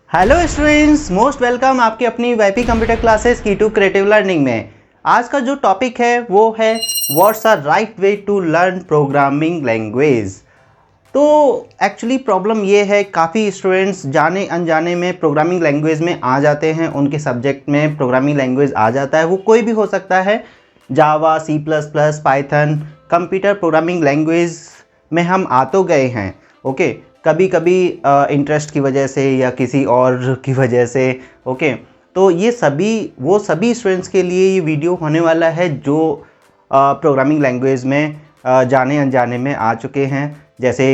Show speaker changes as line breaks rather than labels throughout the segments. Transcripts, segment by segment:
Hello students, most welcome आपकी अपनी YP computer classes की टू क्रिएटिव लर्निंग में। आज का जो टॉपिक है वो है what's are right way to learn programming language. तो एक्चुअली प्रॉब्लम ये है, काफ़ी स्टूडेंट्स जाने अनजाने में प्रोग्रामिंग लैंग्वेज में आ जाते हैं, उनके सब्जेक्ट में प्रोग्रामिंग लैंग्वेज आ जाता है। वो कोई भी हो सकता है, Java, C plus plus, Python, computer programming language में हम आ तो गए हैं। ओके, कभी कभी इंटरेस्ट की वजह से या किसी और की वजह से। ओके, तो ये वो सभी स्टूडेंट्स के लिए ये वीडियो होने वाला है जो प्रोग्रामिंग लैंग्वेज में जाने अनजाने में आ चुके हैं। जैसे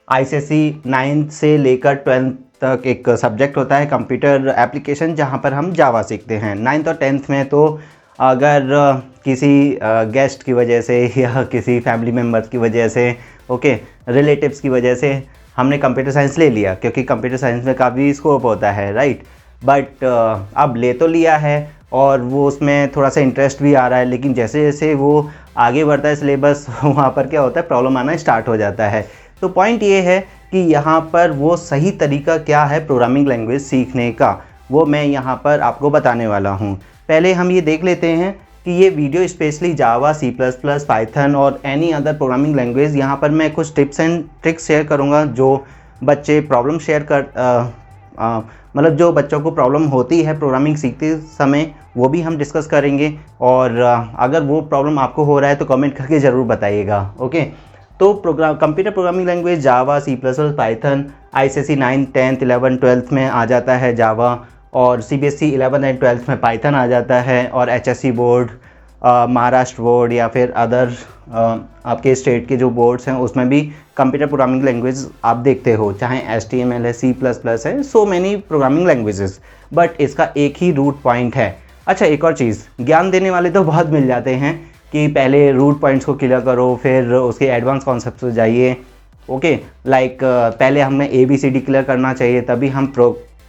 आईसीएसई 9th से लेकर 12th तक एक सब्जेक्ट होता है कंप्यूटर एप्लीकेशन, जहाँ पर हम जावा सीखते हैं। 9th और 10th में तो अगर किसी गेस्ट की वजह से या किसी फैमिली मेम्बर्स की वजह से, ओके, रिलेटिव्स की वजह से हमने कंप्यूटर साइंस ले लिया, क्योंकि कंप्यूटर साइंस में काफ़ी स्कोप होता है, राइट। बट अब ले तो लिया है और वो उसमें थोड़ा सा इंटरेस्ट भी आ रहा है, लेकिन जैसे जैसे वो आगे बढ़ता है सिलेबस, वहाँ पर क्या होता है, प्रॉब्लम आना स्टार्ट हो जाता है। तो पॉइंट ये है कि यहाँ पर वो सही तरीका क्या है प्रोग्रामिंग लैंग्वेज सीखने का, वो मैं यहाँ पर आपको बताने वाला हूँ। पहले हम ये देख लेते हैं कि ये वीडियो स्पेशली जावा, सी प्लस प्लस, पाइथन और एनी अदर प्रोग्रामिंग लैंग्वेज, यहाँ पर मैं कुछ टिप्स एंड ट्रिक्स शेयर करूँगा जो बच्चे प्रॉब्लम शेयर कर मतलब जो बच्चों को प्रॉब्लम होती है प्रोग्रामिंग सीखते समय, वो भी हम डिस्कस करेंगे। और अगर वो प्रॉब्लम आपको हो रहा है तो कमेंट करके ज़रूर बताइएगा। ओके, तो computer programming language Java, C plus plus, Python ICSE 9th, 10th, 11th, 12th में आ जाता है जावा, और सीबीएसई 11th एंड 12th में पाइथन आ जाता है, और एचएससी बोर्ड, महाराष्ट्र बोर्ड या फिर अदर आपके स्टेट के जो बोर्ड्स हैं उसमें भी कंप्यूटर प्रोग्रामिंग लैंग्वेज आप देखते हो, चाहे एचटीएमएल है, सी प्लस प्लस है, so many programming languages. But इसका एक ही रूट पॉइंट है। अच्छा, एक और चीज़, ज्ञान देने वाले तो बहुत मिल जाते हैं कि पहले रूट पॉइंट्स को क्लियर करो, फिर उसके एडवांस कॉन्सेप्ट पे जाइए। ओके, लाइक पहले हमें ABCD क्लियर करना चाहिए, तभी हम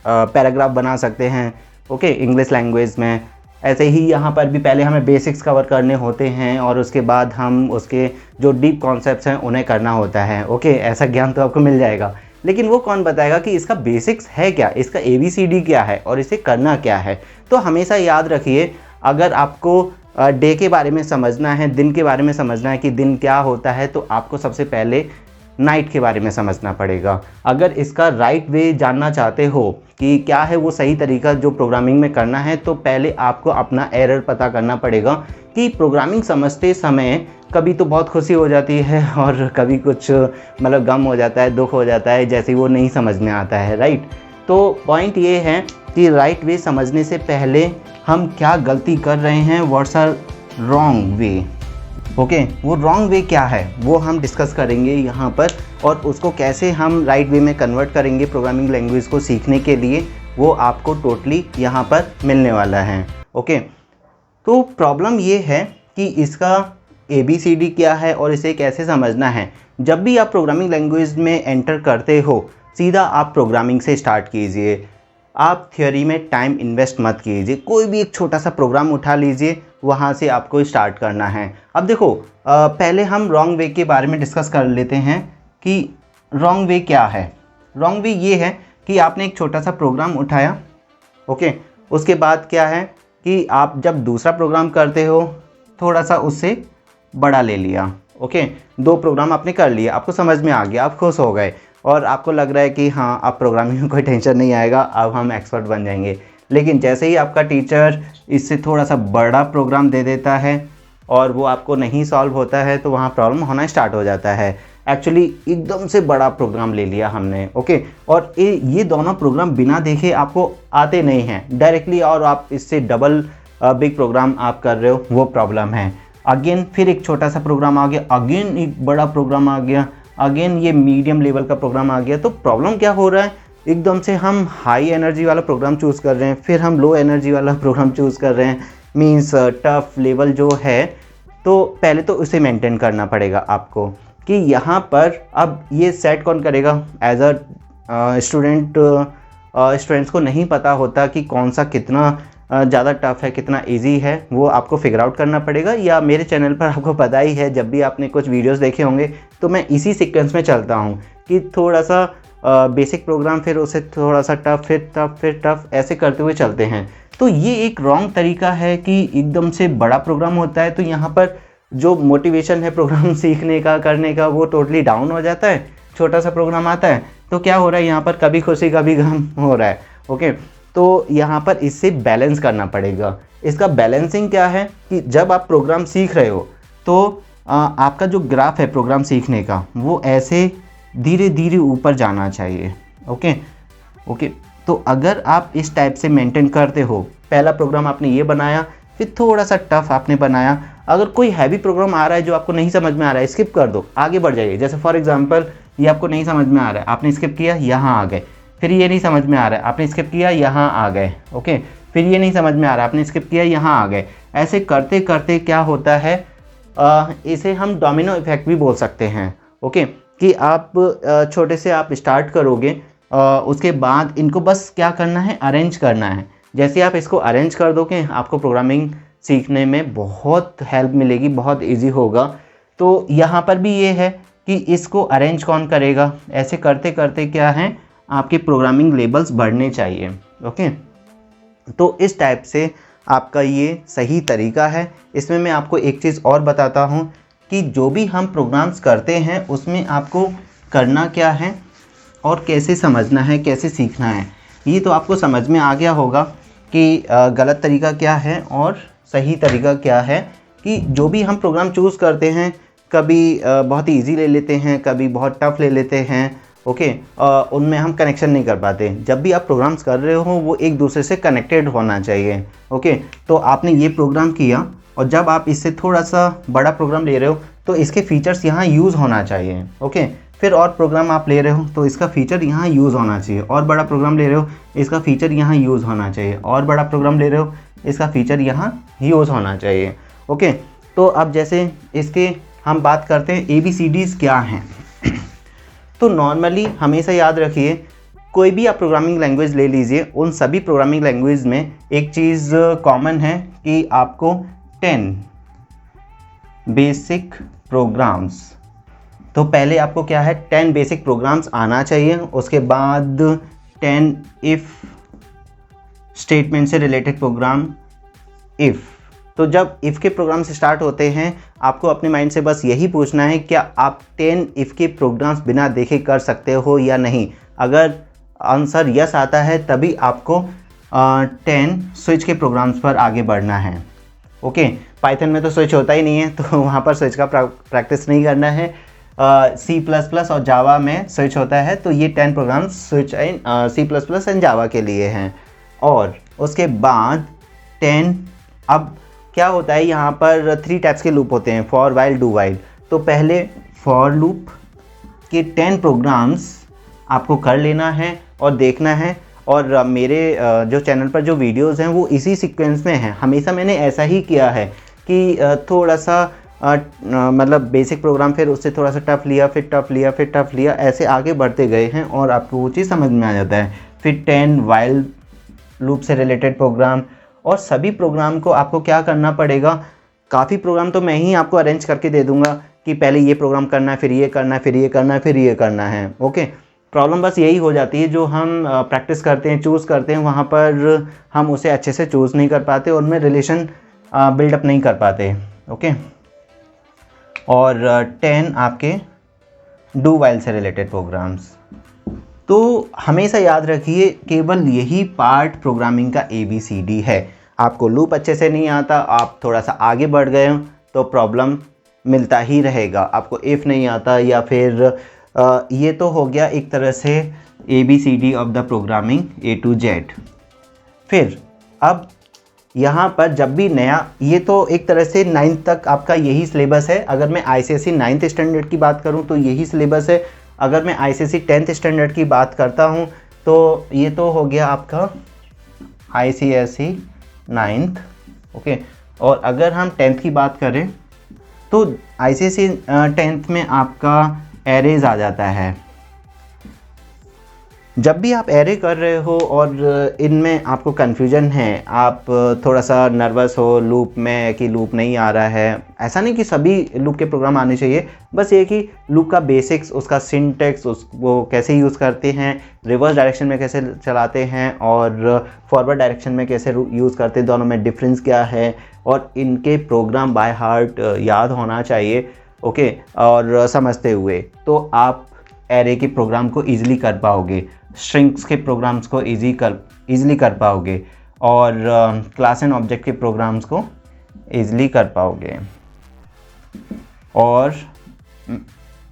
पैराग्राफ बना सकते हैं, ओके, इंग्लिश लैंग्वेज में। ऐसे ही यहाँ पर भी पहले हमें बेसिक्स कवर करने होते हैं और उसके बाद हम उसके जो डीप कॉन्सेप्ट्स हैं उन्हें करना होता है। ओके, ऐसा ज्ञान तो आपको मिल जाएगा, लेकिन वो कौन बताएगा कि इसका बेसिक्स है क्या, इसका ABCD क्या है और इसे करना क्या है। तो हमेशा याद रखिए, अगर आपको डे के बारे में समझना है, दिन के बारे में समझना है कि दिन क्या होता है, तो आपको सबसे पहले नाइट के बारे में समझना पड़ेगा। अगर इसका राइट वे जानना चाहते हो कि क्या है वो सही तरीका जो प्रोग्रामिंग में करना है, तो पहले आपको अपना एरर पता करना पड़ेगा कि प्रोग्रामिंग समझते समय कभी तो बहुत खुशी हो जाती है और कभी कुछ मतलब गम हो जाता है, दुख हो जाता है, जैसे वो नहीं समझ में आता है, राइट। तो पॉइंट ये है कि राइट वे समझने से पहले हम क्या गलती कर रहे हैं, what's are wrong way. Okay, वो रॉन्ग वे क्या है वो हम डिस्कस करेंगे यहाँ पर, और उसको कैसे हम राइट वे में कन्वर्ट करेंगे प्रोग्रामिंग लैंग्वेज को सीखने के लिए, वो आपको टोटली यहाँ पर मिलने वाला है। ओके, तो प्रॉब्लम ये है कि इसका ABCD क्या है और इसे कैसे समझना है। जब भी आप प्रोग्रामिंग लैंग्वेज में एंटर करते हो, सीधा आप प्रोग्रामिंग से स्टार्ट कीजिए। आप थियोरी में टाइम इन्वेस्ट मत कीजिए, कोई भी एक छोटा सा प्रोग्राम उठा लीजिए, वहाँ से आपको स्टार्ट करना है। अब देखो, पहले हम रॉन्ग वे के बारे में डिस्कस कर लेते हैं कि रॉन्ग वे क्या है। रॉन्ग वे ये है कि आपने एक छोटा सा प्रोग्राम उठाया, ओके, उसके बाद क्या है कि आप जब दूसरा प्रोग्राम करते हो थोड़ा सा उससे बड़ा ले लिया। ओके, 2 प्रोग्राम आपने कर लिए, आपको समझ में आ गया, आप खुश हो गए और आपको लग रहा है कि हाँ, अब प्रोग्रामिंग में कोई टेंशन नहीं आएगा, अब हम एक्सपर्ट बन जाएंगे। लेकिन जैसे ही आपका टीचर इससे थोड़ा सा बड़ा प्रोग्राम दे देता है और वो आपको नहीं सॉल्व होता है, तो वहाँ प्रॉब्लम होना स्टार्ट हो जाता है। एक्चुअली एकदम से बड़ा प्रोग्राम ले लिया हमने, ओके, और ये दोनों प्रोग्राम बिना देखे आपको आते नहीं हैं डायरेक्टली, और आप इससे डबल बिग प्रोग्राम आप कर रहे हो, वो प्रॉब्लम है। अगेन फिर एक छोटा सा प्रोग्राम आ गया, अगेन एक बड़ा प्रोग्राम आ गया, अगेन ये मीडियम लेवल का प्रोग्राम आ गया। तो प्रॉब्लम क्या हो रहा है, एकदम से हम हाई एनर्जी वाला प्रोग्राम चूज़ कर रहे हैं, फिर हम लो एनर्जी वाला प्रोग्राम चूज़ कर रहे हैं, मीन्स टफ लेवल जो है। तो पहले तो उसे मेंटेन करना पड़ेगा आपको कि यहाँ पर अब ये सेट कौन करेगा। एज अ स्टूडेंट्स को नहीं पता होता कि कौन सा कितना ज़्यादा टफ है, कितना इजी है, वो आपको फिगर आउट करना पड़ेगा। या मेरे चैनल पर आपको पता ही है, जब भी आपने कुछ वीडियोस देखे होंगे तो मैं इसी सीक्वेंस में चलता हूँ कि थोड़ा सा बेसिक प्रोग्राम, फिर उसे थोड़ा सा टफ, फिर टफ, फिर टफ, ऐसे करते हुए चलते हैं। तो ये एक रॉन्ग तरीका है कि एकदम से बड़ा प्रोग्राम होता है तो यहाँ पर जो मोटिवेशन है प्रोग्राम सीखने का, करने का, वो टोटली डाउन हो जाता है। छोटा सा प्रोग्राम आता है तो क्या हो रहा है, यहाँ पर कभी खुशी कभी गम हो रहा है। ओके, तो यहाँ पर इससे बैलेंस करना पड़ेगा। इसका बैलेंसिंग क्या है कि जब आप प्रोग्राम सीख रहे हो तो आपका जो ग्राफ है प्रोग्राम सीखने का, वो ऐसे धीरे धीरे ऊपर जाना चाहिए। ओके, तो अगर आप इस टाइप से मेंटेन करते हो, पहला प्रोग्राम आपने ये बनाया, फिर थोड़ा सा टफ आपने बनाया, अगर कोई हैवी प्रोग्राम आ रहा है जो आपको नहीं समझ में आ रहा है, स्किप कर दो, आगे बढ़ जाइए। जैसे फॉर एग्जांपल ये आपको नहीं समझ में आ रहा है, आपने स्किप किया, यहाँ आ गए। फिर ये नहीं समझ में आ रहा है, आपने स्किप किया, यहाँ आ गए। ओके, फिर ये नहीं समझ में आ रहा है, आपने स्किप किया, यहाँ आ गए। ऐसे करते करते क्या होता है, इसे हम डोमिनो इफेक्ट भी बोल सकते हैं। ओके, कि आप छोटे से आप स्टार्ट करोगे, उसके बाद इनको बस क्या करना है, अरेंज करना है। जैसे आप इसको अरेंज कर दोगे, आपको प्रोग्रामिंग सीखने में बहुत हेल्प मिलेगी, बहुत इजी होगा। तो यहाँ पर भी ये है कि इसको अरेंज कौन करेगा। ऐसे करते करते क्या है, आपके प्रोग्रामिंग लेवल्स बढ़ने चाहिए। ओके, तो इस टाइप से आपका ये सही तरीका है। इसमें मैं आपको एक चीज़ और बताता हूँ कि जो भी हम प्रोग्राम्स करते हैं उसमें आपको करना क्या है और कैसे समझना है, कैसे सीखना है। ये तो आपको समझ में आ गया होगा कि गलत तरीका क्या है और सही तरीका क्या है। कि जो भी हम प्रोग्राम चूज़ करते हैं, कभी बहुत ही ईजी ले लेते हैं, कभी बहुत टफ ले लेते हैं। ओके, उनमें हम कनेक्शन नहीं कर पाते। जब भी आप प्रोग्राम्स कर रहे हो वो एक दूसरे से कनेक्टेड होना चाहिए। ओके, तो आपने ये प्रोग्राम किया और जब आप इससे थोड़ा सा बड़ा प्रोग्राम ले रहे हो तो इसके फीचर्स यहाँ यूज़ होना चाहिए। ओके, फिर और प्रोग्राम आप ले रहे हो तो इसका फ़ीचर यहाँ यूज़ होना चाहिए। और बड़ा प्रोग्राम ले रहे हो, इसका फ़ीचर यहाँ यूज़ होना चाहिए। और बड़ा प्रोग्राम ले रहे हो, इसका फ़ीचर यहाँ यूज़ होना चाहिए। ओके, तो अब जैसे इसके हम बात करते हैं ABCDs क्या हैं। तो नॉर्मली हमेशा याद रखिए, कोई भी आप प्रोग्रामिंग लैंग्वेज ले लीजिए, उन सभी प्रोग्रामिंग लैंग्वेज में एक चीज़ कॉमन है कि आपको 10 बेसिक प्रोग्राम्स, तो पहले आपको क्या है, 10 बेसिक प्रोग्राम्स आना चाहिए। उसके बाद 10 इफ़ स्टेटमेंट से रिलेटेड प्रोग्राम, इफ़। तो जब इफ़ के प्रोग्राम से स्टार्ट होते हैं, आपको अपने माइंड से बस यही पूछना है, क्या आप 10 इफ़ के प्रोग्राम्स बिना देखे कर सकते हो या नहीं। अगर आंसर यस आता है तभी आपको 10 स्विच के प्रोग्राम्स पर आगे बढ़ना है। ओके, पाइथन में तो स्विच होता ही नहीं है, तो वहाँ पर स्विच का प्रैक्टिस नहीं करना है। C++ और जावा में स्विच होता है, तो ये 10 प्रोग्राम्स स्विच C++ एंड जावा के लिए हैं। और उसके बाद 10, अब क्या होता है, यहाँ पर 3 टाइप्स के लूप होते हैं, फॉर, वाइल, डू वाइल। तो पहले फॉर लूप के 10 प्रोग्राम्स आपको कर लेना है और देखना है। और मेरे जो चैनल पर जो वीडियोस हैं वो इसी सीक्वेंस में हैं। हमेशा मैंने ऐसा ही किया है कि थोड़ा सा मतलब बेसिक प्रोग्राम, फिर उससे थोड़ा सा टफ लिया, फिर टफ लिया, फिर टफ लिया, ऐसे आगे बढ़ते गए हैं और आपको वो चीज़ समझ में आ जाता है। फिर 10 वाइल लूप से रिलेटेड प्रोग्राम, और सभी प्रोग्राम को आपको क्या करना पड़ेगा, काफ़ी प्रोग्राम तो मैं ही आपको अरेंज करके दे दूंगा कि पहले ये प्रोग्राम करना है, फिर ये करना है, फिर ये करना है, फिर ये करना है। ओके, प्रॉब्लम बस यही हो जाती है, जो हम प्रैक्टिस करते हैं, चूज़ करते हैं, वहाँ पर हम उसे अच्छे से चूज़ नहीं कर पाते, उनमें रिलेशन बिल्डअप नहीं कर पाते। ओके, और 10 आपके डू वाइल से रिलेटेड प्रोग्राम्स। तो हमेशा याद रखिए, केवल यही पार्ट प्रोग्रामिंग का ABCD है। आपको लूप अच्छे से नहीं आता, आप थोड़ा सा आगे बढ़ गए हो तो प्रॉब्लम मिलता ही रहेगा। आपको इफ़ नहीं आता, या फिर ये तो हो गया एक तरह से ABCD of the programming A to Z। फिर अब यहाँ पर जब भी नया, ये तो एक तरह से 9th तक आपका यही सिलेबस है। अगर मैं ICSE 9th स्टैंडर्ड की बात करूँ तो यही सिलेबस है। अगर मैं ICSE 10th स्टैंडर्ड की बात करता हूँ तो ये तो हो गया आपका ICSE 9th। ओके, और अगर हम 10th की बात करें तो ICSE 10th में आपका एरेज आ जाता है। जब भी आप एरे कर रहे हो और इनमें आपको कन्फ्यूजन है, आप थोड़ा सा नर्वस हो लूप में कि लूप नहीं आ रहा है, ऐसा नहीं कि सभी लूप के प्रोग्राम आने चाहिए, बस ये कि लूप का बेसिक्स, उसका सिंटेक्स, उसको कैसे यूज़ करते हैं, रिवर्स डायरेक्शन में कैसे चलाते हैं और फॉरवर्ड डायरेक्शन में कैसे यूज़ करते हैं, दोनों में डिफरेंस क्या है, और इनके प्रोग्राम बाय हार्ट याद होना चाहिए। ओके, और समझते हुए तो आप एरे के प्रोग्राम को ईजिली कर पाओगे, स्ट्रिंग्स के प्रोग्राम्स को ईजिली कर पाओगे, और क्लास एंड ऑब्जेक्ट के प्रोग्राम्स को ईजिली कर पाओगे, और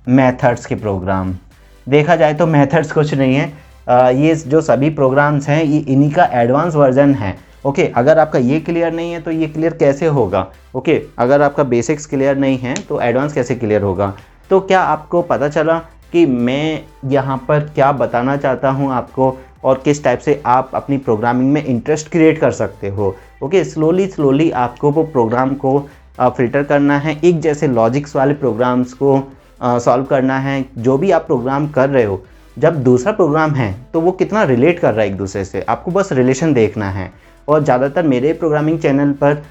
मेथड्स के प्रोग्राम। देखा जाए तो मेथड्स कुछ नहीं है, ये जो सभी प्रोग्राम्स हैं ये इन्हीं का एडवांस वर्जन है। ओके, अगर आपका ये क्लियर नहीं है तो ये क्लियर कैसे होगा? ओके, अगर आपका बेसिक्स क्लियर नहीं है तो एडवांस कैसे क्लियर होगा? तो क्या आपको पता चला कि मैं यहाँ पर क्या बताना चाहता हूँ आपको, और किस टाइप से आप अपनी प्रोग्रामिंग में इंटरेस्ट क्रिएट कर सकते हो? ओके, स्लोली आपको वो प्रोग्राम को फ़िल्टर करना है, एक जैसे लॉजिक्स वाले प्रोग्राम्स को सॉल्व करना है। जो भी आप प्रोग्राम कर रहे हो, जब दूसरा प्रोग्राम है तो वो कितना रिलेट कर रहा है एक दूसरे से, आपको बस रिलेशन देखना है। और ज़्यादातर मेरे प्रोग्रामिंग चैनल पर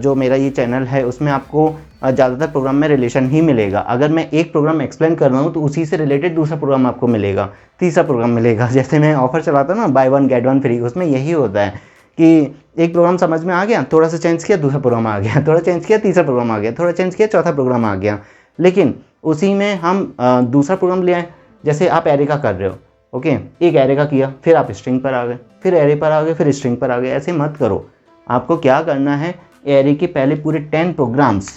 जो मेरा ये चैनल है उसमें आपको ज़्यादातर प्रोग्राम में रिलेशन ही मिलेगा। अगर मैं एक प्रोग्राम एक्सप्लेन कर रहा हूँ तो उसी से रिलेटेड दूसरा प्रोग्राम आपको मिलेगा, तीसरा प्रोग्राम मिलेगा। जैसे मैं ऑफर चलाता हूँ ना, बाय 1 गेट 1 फ्री, उसमें यही होता है कि एक प्रोग्राम समझ में आ गया, थोड़ा सा चेंज किया, दूसरा प्रोग्राम आ गया, थोड़ा चेंज किया, तीसरा प्रोग्राम आ गया, थोड़ा चेंज किया, चौथा प्रोग्राम आ गया। लेकिन उसी में हम दूसरा प्रोग्राम ले आए। जैसे आप एरे का कर रहे हो, ओके, एक एरे का किया, फिर आप स्ट्रिंग पर आ गए, फिर एरे पर आ गए, फिर स्ट्रिंग पर आ गए। ऐसे मत करो। आपको क्या करना है, एरे के पहले पूरे 10 प्रोग्राम्स,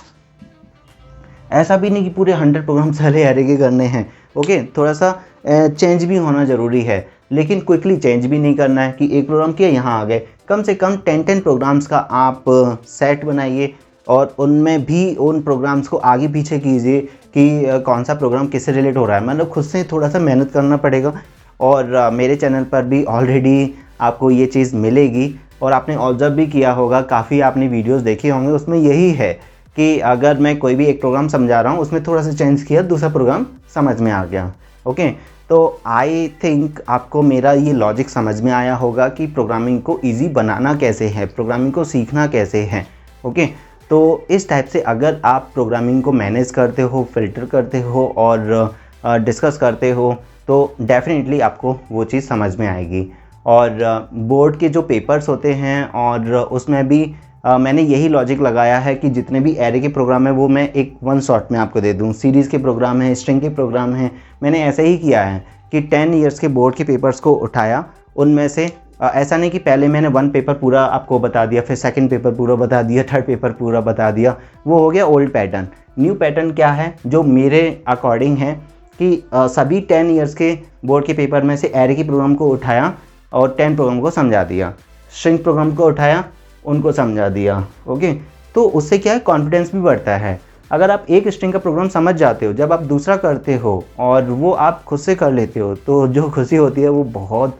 ऐसा भी नहीं कि पूरे 100 प्रोग्राम्स पहले एरे के करने हैं। ओके, थोड़ा सा चेंज भी होना ज़रूरी है, लेकिन क्विकली चेंज भी नहीं करना है कि एक प्रोग्राम किया यहाँ आ गए। कम से कम 10 प्रोग्राम्स का आप सेट बनाइए, और उनमें भी उन प्रोग्राम्स को आगे पीछे कीजिए कि कौन सा प्रोग्राम किससे रिलेट हो रहा है। मतलब खुद से थोड़ा सा मेहनत करना पड़ेगा। और मेरे चैनल पर भी ऑलरेडी आपको ये चीज़ मिलेगी, और आपने ऑब्जर्व भी किया होगा, काफ़ी आपने वीडियोस देखे होंगे, उसमें यही है कि अगर मैं कोई भी एक प्रोग्राम समझा रहा हूँ, उसमें थोड़ा सा चेंज किया, दूसरा प्रोग्राम समझ में आ गया। ओके, तो आई थिंक आपको मेरा ये लॉजिक समझ में आया होगा कि प्रोग्रामिंग को ईजी बनाना कैसे है, प्रोग्रामिंग को सीखना कैसे है। ओके, तो इस टाइप से अगर आप प्रोग्रामिंग को मैनेज करते हो, फिल्टर करते हो और डिस्कस करते हो, तो डेफिनेटली आपको वो चीज़ समझ में आएगी। और बोर्ड के जो पेपर्स होते हैं, और उसमें भी मैंने यही लॉजिक लगाया है कि जितने भी एरे के प्रोग्राम है वो मैं एक वन शॉट में आपको दे दूं। सीरीज़ के प्रोग्राम हैं, स्ट्रिंग के प्रोग्राम हैं, मैंने ऐसे ही किया है कि 10 ईयर्स के बोर्ड के पेपर्स को उठाया। उनमें से ऐसा नहीं कि पहले मैंने 1 पेपर पूरा आपको बता दिया, फिर 2nd पेपर पूरा बता दिया, 3rd पेपर पूरा बता दिया, वो हो गया ओल्ड पैटर्न। न्यू पैटर्न क्या है जो मेरे अकॉर्डिंग है कि सभी 10 ईयर्स के बोर्ड के पेपर में से एरे के प्रोग्राम को उठाया और 10 प्रोग्राम को समझा दिया, स्ट्रिंग प्रोग्राम को उठाया, उनको समझा दिया। ओके, तो उससे क्या है, कॉन्फिडेंस भी बढ़ता है। अगर आप एक स्ट्रिंग का प्रोग्राम समझ जाते हो, जब आप दूसरा करते हो और वो आप खुद से कर लेते हो, तो जो खुशी होती है वो बहुत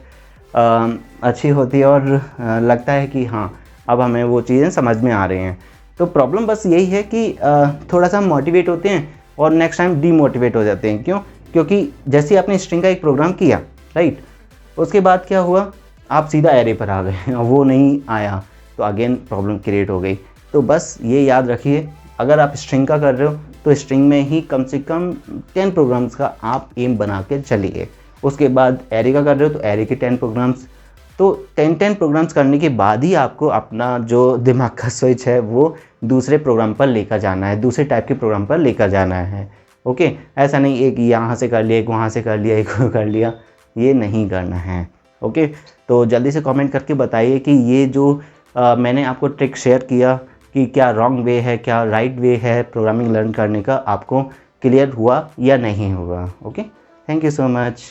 अच्छी होती है, और लगता है कि हाँ अब हमें वो चीज़ें समझ में आ रही हैं। तो प्रॉब्लम बस यही है कि थोड़ा सा हम मोटिवेट होते हैं और नेक्स्ट टाइम डीमोटिवेट हो जाते हैं। क्यों? क्योंकि जैसे आपने स्ट्रिंग का एक प्रोग्राम किया, राइट, उसके बाद क्या हुआ, आप सीधा एरे पर आ गए और वो नहीं आया, तो अगेन प्रॉब्लम क्रिएट हो गई। तो बस ये याद रखिए, अगर आप स्ट्रिंग का कर रहे हो तो स्ट्रिंग में ही कम से कम 10 प्रोग्राम्स का आप एम बना के चलिए। उसके बाद एरे का कर रहे हो तो एरे के 10 प्रोग्राम्स, तो 10 प्रोग्राम्स करने के बाद ही आपको अपना जो दिमाग का स्विच है वो दूसरे प्रोग्राम पर लेकर जाना है, दूसरे टाइप के प्रोग्राम पर लेकर जाना है। ओके, ऐसा नहीं एक यहाँ से कर लिया, एक वहाँ से कर लिया, एक कर लिया, ये नहीं करना है। ओके, तो जल्दी से कमेंट करके बताइए कि ये जो मैंने आपको ट्रिक शेयर किया कि क्या रॉन्ग वे है, क्या राइट वे है प्रोग्रामिंग लर्न करने का, आपको क्लियर हुआ या नहीं हुआ। Okay, thank you so much.